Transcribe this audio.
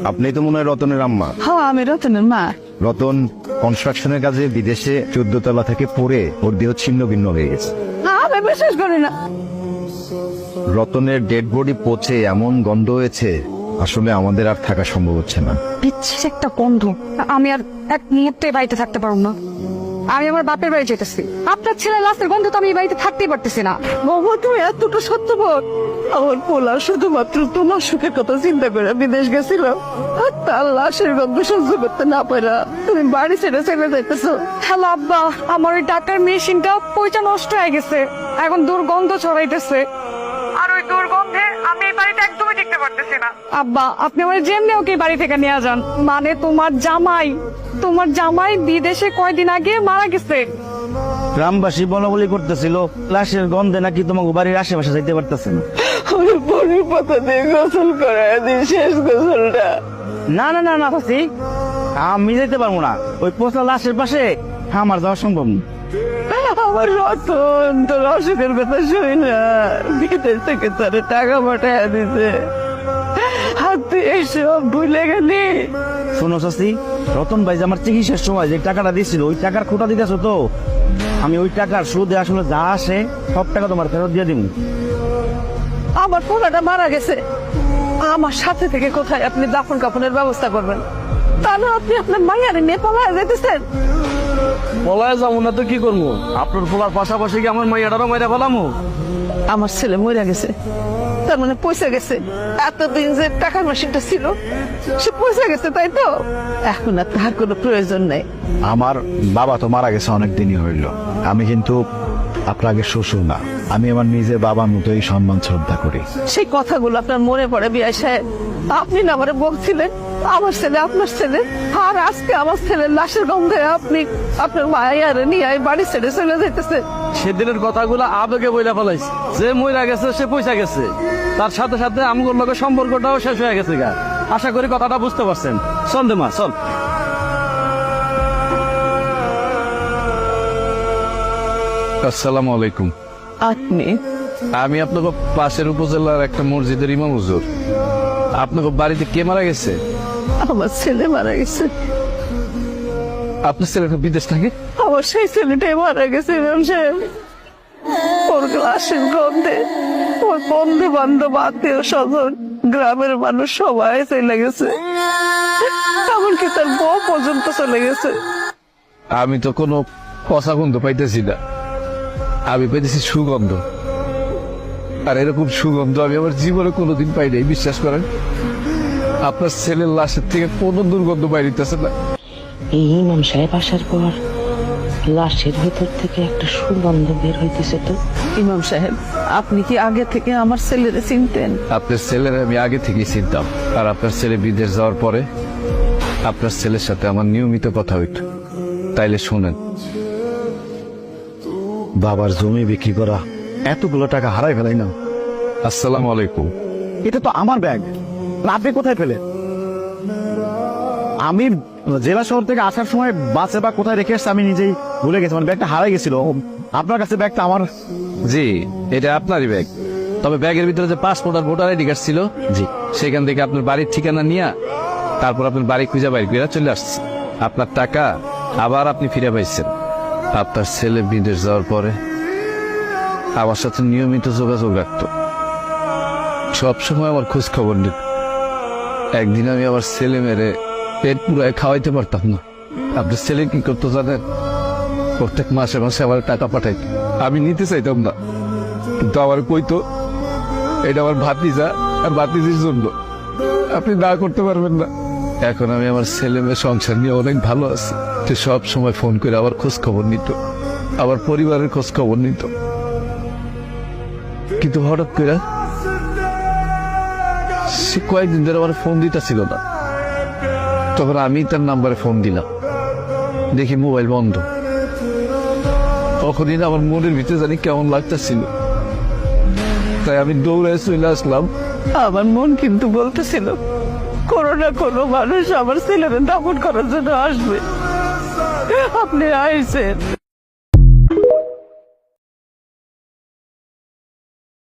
আপনি তো মনে হয় রতনের আম্মা। হ্যাঁ, আমি রতনের মা। রতন কনস্ট্রাকশনের কাজে বিদেশে 14 তলা থেকে পড়ে ওর দেহ ছিন্ন ভিন্ন হয়ে গেছে। আমি বিশ্বাস করি না। রতনের ডেড বডি পচে এমন গন্ধ হয়েছে, আসলে আমাদের আর থাকা সম্ভব হচ্ছে না। বিচ্ছির একটা গন্ধ। আমি আর এক মুহূর্তে বাড়িতে থাকতে পারবো না। আমি আমার বাপের বাড়ি যেতেছি। আপনার ছেলে লাশের গন্ধ তো আমি এই বাড়িতে থাকতেই পারতেছি না। বাবা, তুমি এতটা সত্যবাদ। আমার পোলা শুধুমাত্র তোমার সুখের কথা চিন্তা করে বিদেশ গেছিল, আর তার লাশের গন্ধ সহ্য করতে না পারা তুমি বাড়ি ছেড়ে চলে যাইতেছো। হ্যালো আব্বা, আমার ওই টাকার মেশিনটা পয়সা নষ্ট হয়ে গেছে, এখন দুর্গন্ধ ছড়াইতেছে। আর ওই দুর্গন্ধে আমি এই বাড়িতে একদমই টিকতে পারতেছি না। আব্বা, আপনি আমার যেমনি ওকে বাড়ি থেকে নিয়ে যান। মানে তোমার জামাই বিদেশে কয়দিন আগে মারা গেছে। গ্রামবাসী বলা বলি করতেছিল লাশের গন্ধে নাকি তোমাকে বাড়ির আশেপাশে যাইতে পারতেছে না। পরের পাতা দিয়ে গোসল করায় দিই, শেষ গোসলটা। না না না না ফাসি, আমি যেতে পারবো না। ওই পোস্তা লাশের পাশে আমার যাওয়া সম্ভব না। আমার রতন তোর অসুখের কথা শুই না, বিদেশ থেকে তোর টাকা পাঠায় দিতে, আর তুই এসব ভুলে গেলি। শোনো শাস্তি, রতন ভাই যে আমার চিকিৎসার সময় যে টাকাটা দিয়েছিল ওই টাকার খোটা দিতেছো তো, আমি ওই টাকার সুদে আসলে যা আসে সব টাকা তোমার ফেরত দিয়ে দিব। আমার পোলাটা মারা গেছে, আমার সাথে থেকে কোথায় আপনি দাফন কাফনের ব্যবস্থা করবেন? তাহলে আপনি আপনার মাইয়ারে নিয়ে পালায় যেতেছেন। পলায় যাবো না তো কি করবো? আপনার পোলার পাশাপাশি কি আমার মাইয়াটারও মাইরা ফেলামো? আমার ছেলে মরে গেছে, তার মানে পয়সা গেছে। এতদিন যে টাকার মেশিনটা ছিল সে পয়সা গেছে, তাই তো? এখন আর তার কোনো প্রয়োজন নেই। আমার বাবা তো মারা গেছে অনেক দিনই হইল। আমি কিন্তু আপনার আগে শ্বশুর না, আমি আমার নিজের বাবার মতোই সম্মান শ্রদ্ধা করি। সেই কথাগুলো আপনার মনে পড়ে বিআই সাহেব? আপনি না আমারে বলছিলেন আমার ছেলে আপনার ছেলে, আর আজকে আমার ছেলের লাশের গন্ধে আপনি আপনার মায়ের নিয়ে বাড়ি ছেড়ে চলে যেতেছে। সেদিনের কথাগুলো আবেগে বইলা ফেলাইছে। যে মইরা গেছে সে পয়সা গেছে, তার সাথে সাথে আমগুলোর লগে সম্পর্কটাও শেষ হয়ে গেছে গা। আশা করি কথাটা বুঝতে পারছেন। চল দে মা, চল। আসসালামু আলাইকুম। আপনি? আমি আপনাকে পাশের উপজেলার একটা মসজিদের ইমাম হুজুর। আপনাকে বাড়িতে কে মারা গেছে? আমার ছেলে মারা গেছে। আপনার ছেলেটা বিদেশ থাকে? আমার সেই ছেলেটাই মারা গেছে ইমাম সাহেব। ওর লাশের গন্ধে ওর বন্ধু বান্ধব আত্মীয় স্বজন গ্রামের মানুষ সবাই চলে গেছে, এমনকি তার বউ পর্যন্ত চলে গেছে। আমি তো কোনো পচা গন্ধ পাইতেছি না, আমি পাইতেছি সুগন্ধ। আর এরকম সুগন্ধ আমি আমার জীবনে কোনোদিন পাই নাই, বিশ্বাস করেন। আপনার ছেলের লাশের থেকে কোনো দুর্গন্ধ বাইরিতেছে না। এই ইমাম সাহেব আসার পর লাশের ভেতর থেকে একটা সুগন্ধ বের হইতেছে। তো ইমাম সাহেব, আপনি কি আগে থেকে আমার ছেলেরে চিনতেন? আপনার ছেলের আমি আগে থেকেই চিনতাম। আর আপনার ছেলে বিদেশ যাওয়ার পরে আপনার ছেলের সাথে আমার নিয়মিত কথা হইত। তাইলে শোনেন, বাবার জমি বিক্রি করা এতগুলো টাকা হারাই ফেলাই না। আসসালামু আলাইকুম। এটা তো আমার ব্যাগ, আপনি কোথায় পেলেন? আমি জেলা শহর থেকে আসার সময় বাসে বা কোথায় রেখে এসছি আমি নিজেই ভুলে গেছি। মানে ব্যাগটা হারাই গেছিল। আপনার কাছে ব্যাগটা আমার? জি, এটা আপনারই ব্যাগ। তবে ব্যাগের ভিতরে যে পাসপোর্ট আর ভোটার আইডি কার্ড ছিল, জি, সেখান থেকে আপনার বাড়ির ঠিকানা নিয়ে তারপর আপনার বাড়ি খুঁজে বাইর করে চলে আসছে। আপনার টাকা আবার আপনি ফিরে পাইছেন। আপনার ছেলে বিদেশ যাওয়ার পরে আমার সাথে নিয়মিত যোগাযোগ রাখত, সবসময় আমার খোঁজ খবর নিত। একদিন আমি আমার ছেলে মেরে পেট পুরায় খাওয়াইতে পারতাম না। আপনার ছেলে কি করতো জানেন? প্রত্যেক মাসে মাসে আমার টাকা পাঠাইত। আমি নিতে চাইতাম না, কিন্তু আমার কইতো এটা আমার ভাতিজা আর ভাতিজির জন্য, আপনি না করতে পারবেন না। এখন আমি আমার ছেলে মেয়ে সংসার নিয়ে অনেক ভালো আছি। সে সব সময় ফোন করে আমার খোঁজ খবর নিত, আমার পরিবারের খোঁজ খবর নিত। কিন্তু হঠাৎ করে সে কয়েকদিন ধরে আমার ফোন দিতেছিল না। তখন আমি তার নাম্বারে ফোন দিলাম, দেখি মোবাইল বন্ধ। তখনই আমার মনের ভিতরে জানি কেমন লাগতেছিল, তাই আমি দৌড়ে চলে আসলাম। আমার মন কিন্তু বলতেছিল কোনো না কোনো মানুষ আমার ছেলেকে দাফন করার জন্য আসবে। আপনি আইছেন।